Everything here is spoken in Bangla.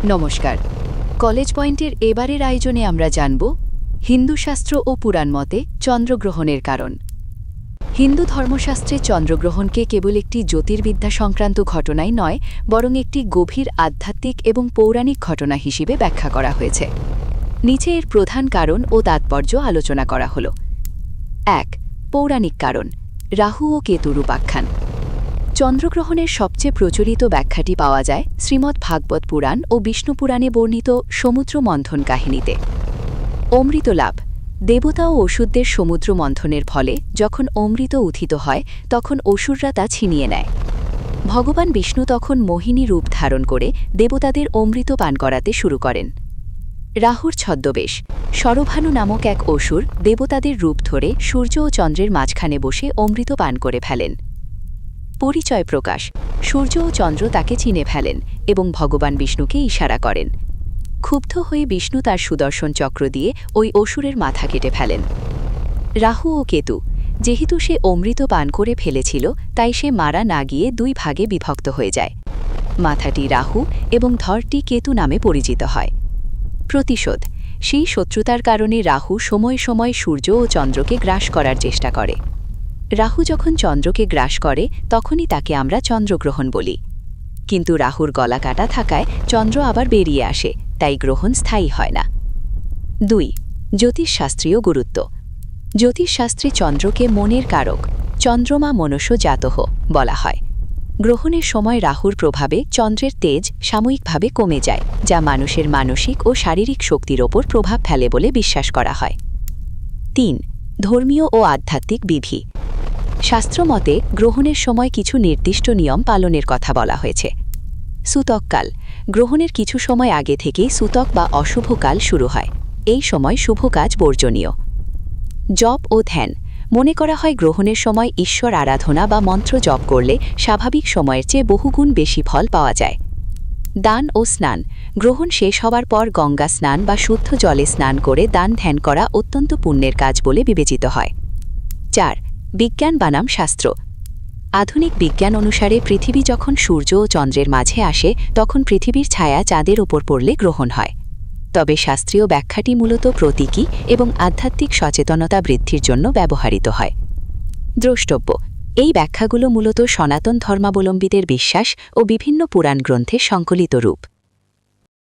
নমস্কার। কলেজ পয়েন্টের এবারের আয়োজনে আমরা জানব হিন্দু শাস্ত্র ও পুরাণ মতে চন্দ্রগ্রহণের কারণ। হিন্দু ধর্মশাস্ত্রে চন্দ্রগ্রহণকে কেবল একটি জ্যোতির্বিদ্যা সংক্রান্ত ঘটনাই নয়, বরং একটি গভীর আধ্যাত্মিক এবং পৌরাণিক ঘটনা হিসেবে ব্যাখ্যা করা হয়েছে। নিচে এর প্রধান কারণ ও তাৎপর্য আলোচনা করা হল। ১. পৌরাণিক কারণ, রাহু ও কেতুর উপাখ্যান। চন্দ্রগ্রহণের সবচেয়ে প্রচলিত ব্যাখ্যাটি পাওয়া যায় শ্রীমদ্ ভাগবত পুরাণ ও বিষ্ণু পুরাণে বর্ণিত সমুদ্র মন্থন কাহিনীতে। অমৃত লাভ, দেবতা ও অসুরদের সমুদ্র মন্থনের ফলে যখন অমৃত উত্থিত হয় তখন অসুররা তা ছিনিয়ে নেয়। ভগবান বিষ্ণু তখন মোহিনী রূপ ধারণ করে দেবতাদের অমৃত পান করাতে শুরু করেন। রাহুর ছদ্মবেশ, শরভানু নামক এক অসুর দেবতাদের রূপ ধরে সূর্য ও চন্দ্রের মাঝখানে বসে অমৃত পান করে ফেলেন। পরিচয় প্রকাশ, সূর্য ও চন্দ্র তাকে চিনে ফেলেন এবং ভগবান বিষ্ণুকে ইশারা করেন। ক্ষুব্ধ হয়ে বিষ্ণু তার সুদর্শন চক্র দিয়ে ওই অসুরের মাথা কেটে ফেলেন। রাহু ও কেতু, যেহেতু সে অমৃত পান করে ফেলেছিল তাই সে মারা না গিয়ে দুই ভাগে বিভক্ত হয়ে যায়। মাথাটি রাহু এবং ধরটি কেতু নামে পরিচিত হয়। প্রতিশোধ, সেই শত্রুতার কারণে রাহু সময় সময় সূর্য ও চন্দ্রকে গ্রাস করার চেষ্টা করে। রাহু যখন চন্দ্রকে গ্রাস করে তখনই তাকে আমরা চন্দ্রগ্রহণ বলি। কিন্তু রাহুর গলা কাটা থাকায় চন্দ্র আবার বেরিয়ে আসে, তাই গ্রহণ স্থায়ী হয় না। ২. জ্যোতিষশাস্ত্রীয় গুরুত্ব। জ্যোতিষশাস্ত্রে চন্দ্রকে মনের কারক, চন্দ্রমা মনস্য জাতঃ বলা হয়। গ্রহণের সময় রাহুর প্রভাবে চন্দ্রের তেজ সাময়িকভাবে কমে যায়, যা মানুষের মানসিক ও শারীরিক শক্তির ওপর প্রভাব ফেলে বলে বিশ্বাস করা হয়। ৩. ধর্মীয় ও আধ্যাত্মিক বিধি। শাস্ত্রমতে গ্রহণের সময় কিছু নির্দিষ্ট নিয়ম পালনের কথা বলা হয়েছে। সূতককাল, গ্রহণের কিছু সময় আগে থেকেই সূতক বা অশুভ কাল শুরু হয়। এই সময় শুভ কাজ বর্জনীয়। জপ ও ধ্যান, মনে করা হয় গ্রহণের সময় ঈশ্বর আরাধনা বা মন্ত্র জপ করলে স্বাভাবিক সময়ের চেয়ে বহুগুণ বেশি ফল পাওয়া যায়। দান ও স্নান, গ্রহণ শেষ হওয়ার পর গঙ্গা স্নান বা শুদ্ধ জলে স্নান করে দান ধ্যান করা অত্যন্ত পুণ্যের কাজ বলে বিবেচিত হয়। ৪. বিজ্ঞান বানাম শাস্ত্র। আধুনিক বিজ্ঞান অনুসারে পৃথিবী যখন সূর্য ও চন্দ্রের মাঝে আসে তখন পৃথিবীর ছায়া চাঁদের ওপর পড়লে গ্রহণ হয়। তবে শাস্ত্রীয় ব্যাখ্যাটি মূলত প্রতীকী এবং আধ্যাত্মিক সচেতনতা বৃদ্ধির জন্য ব্যবহৃত হয়। দ্রষ্টব্য, এই ব্যাখ্যাগুলো মূলত সনাতন ধর্মাবলম্বীদের বিশ্বাস ও বিভিন্ন পুরাণ গ্রন্থের সংকলিত রূপ।